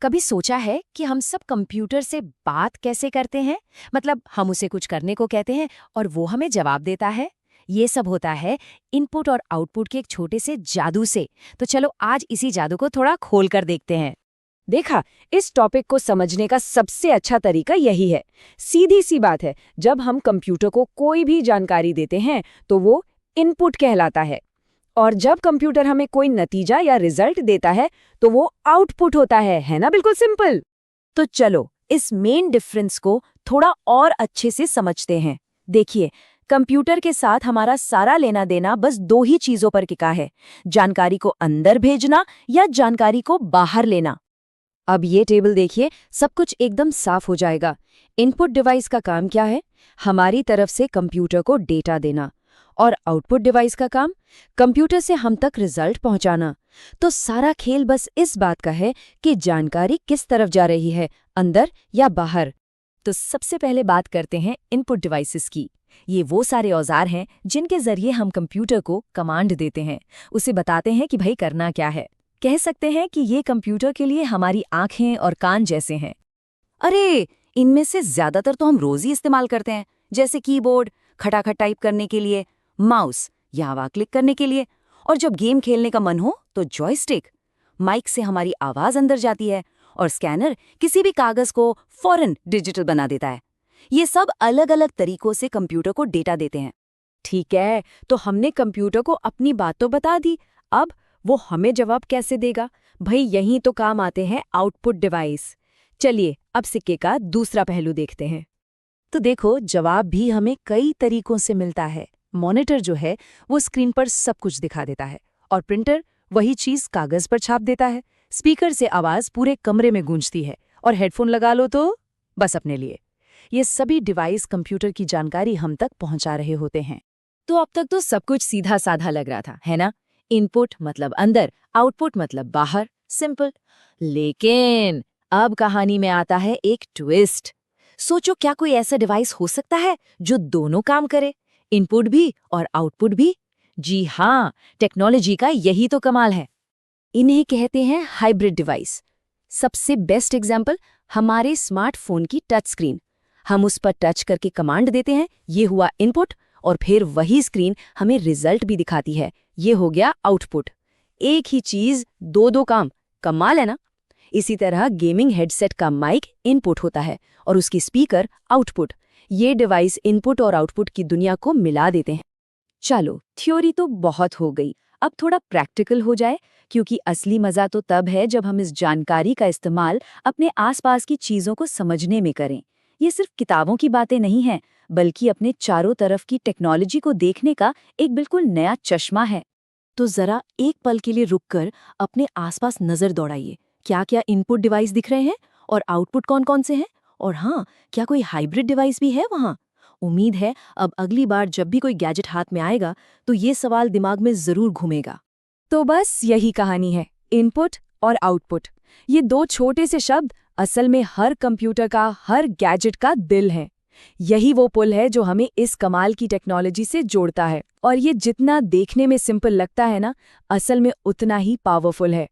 कभी सोचा है कि हम सब कंप्यूटर से बात कैसे करते हैं? मतलब हम उसे कुछ करने को कहते हैं और वो हमें जवाब देता है। ये सब होता है इनपुट और आउटपुट के एक छोटे से जादू से। तो चलो आज इसी जादू को थोड़ा खोल कर देखते हैं। देखा, इस टॉपिक को समझने का सबसे अच्छा तरीका यही है। सीधी सी बात है, जब हम कंप्यूटर को कोई भी जानकारी देते हैं तो वो इनपुट कहलाता है, और जब कंप्यूटर हमें कोई नतीजा या रिजल्ट देता है तो वो आउटपुट होता है ना? बिल्कुल सिंपल। तो चलो इस मेन डिफरेंस को थोड़ा और अच्छे से समझते हैं। देखिए, कंप्यूटर के साथ हमारा सारा लेना देना बस दो ही चीजों पर टिका है, जानकारी को अंदर भेजना या जानकारी को बाहर लेना। अब ये टेबल देखिए, सब कुछ एकदम साफ हो जाएगा। इनपुट डिवाइस का काम क्या है? हमारी तरफ से कंप्यूटर को डेटा देना। और आउटपुट डिवाइस का काम कंप्यूटर से हम तक रिजल्ट पहुंचाना। तो सारा खेल बस इस बात का है कि जानकारी किस तरफ जा रही है, अंदर या बाहर। तो सबसे पहले बात करते हैं इनपुट डिवाइसेस की। ये वो सारे औजार हैं जिनके जरिए हम कंप्यूटर को कमांड देते हैं, उसे बताते हैं कि भाई करना क्या है। कह सकते हैं कि ये कंप्यूटर के लिए हमारी आंखें और कान जैसे हैं। अरे, इनमें से ज्यादातर तो हम रोज ही इस्तेमाल करते हैं, जैसे कीबोर्ड खटाखट टाइप करने के लिए, माउस या हवा क्लिक करने के लिए, और जब गेम खेलने का मन हो तो जॉयस्टिक। माइक से हमारी आवाज अंदर जाती है और स्कैनर किसी भी कागज को फौरन डिजिटल बना देता है। ये सब अलग अलग तरीकों से कंप्यूटर को डेटा देते हैं। ठीक है, तो हमने कंप्यूटर को अपनी बात तो बता दी, अब वो हमें जवाब कैसे देगा? भाई यहीं तो काम आते हैं आउटपुट डिवाइस। चलिए अब सिक्के का दूसरा पहलू देखते हैं। तो देखो, जवाब भी हमें कई तरीकों से मिलता है। मॉनिटर जो है वो स्क्रीन पर सब कुछ दिखा देता है, और प्रिंटर वही चीज कागज पर छाप देता है। स्पीकर से आवाज पूरे कमरे में गूंजती है, और हेडफोन लगा लो तो बस अपने लिए। ये सभी डिवाइस कंप्यूटर की जानकारी हम तक पहुंचा रहे होते हैं। तो अब तक तो सब कुछ सीधा साधा लग रहा था, है ना? इनपुट मतलब अंदर, आउटपुट मतलब बाहर, सिंपल। लेकिन अब कहानी में आता है एक ट्विस्ट। सोचो, क्या कोई ऐसा डिवाइस हो सकता है जो दोनों काम करे, इनपुट भी और आउटपुट भी? जी हाँ, टेक्नोलॉजी का यही तो कमाल है। इन्हें कहते हैं हाइब्रिड डिवाइस। सबसे बेस्ट एग्जाम्पल हमारे स्मार्टफोन की टच स्क्रीन। हम उस पर टच करके कमांड देते हैं, ये हुआ इनपुट, और फिर वही स्क्रीन हमें रिजल्ट भी दिखाती है, ये हो गया आउटपुट। एक ही चीज दो दो काम, कमाल है ना? इसी तरह गेमिंग हेडसेट का माइक इनपुट होता है और उसकी स्पीकर आउटपुट। ये डिवाइस इनपुट और आउटपुट की दुनिया को मिला देते हैं। चलो, थ्योरी तो बहुत हो गई, अब थोड़ा प्रैक्टिकल हो जाए, क्योंकि असली मजा तो तब है जब हम इस जानकारी का इस्तेमाल अपने आसपास की चीजों को समझने में करें। ये सिर्फ किताबों की बातें नहीं हैं, बल्कि अपने चारों तरफ की टेक्नोलॉजी को देखने का एक बिल्कुल नया चश्मा है। तो जरा एक पल के लिए रुककर अपने आसपास नजर दौड़ाइए। क्या क्या इनपुट डिवाइस दिख रहे हैं और आउटपुट कौन कौन से हैं? और हाँ, क्या कोई हाइब्रिड डिवाइस भी है वहाँ? उम्मीद है अब अगली बार जब भी कोई गैजेट हाथ में आएगा तो ये सवाल दिमाग में जरूर घूमेगा। तो बस यही कहानी है, इनपुट और आउटपुट। ये दो छोटे से शब्द असल में हर कंप्यूटर का, हर गैजेट का दिल है। यही वो पुल है जो हमें इस कमाल की टेक्नोलॉजी से जोड़ता है। और ये जितना देखने में सिंपल लगता है ना, असल में उतना ही पावरफुल है।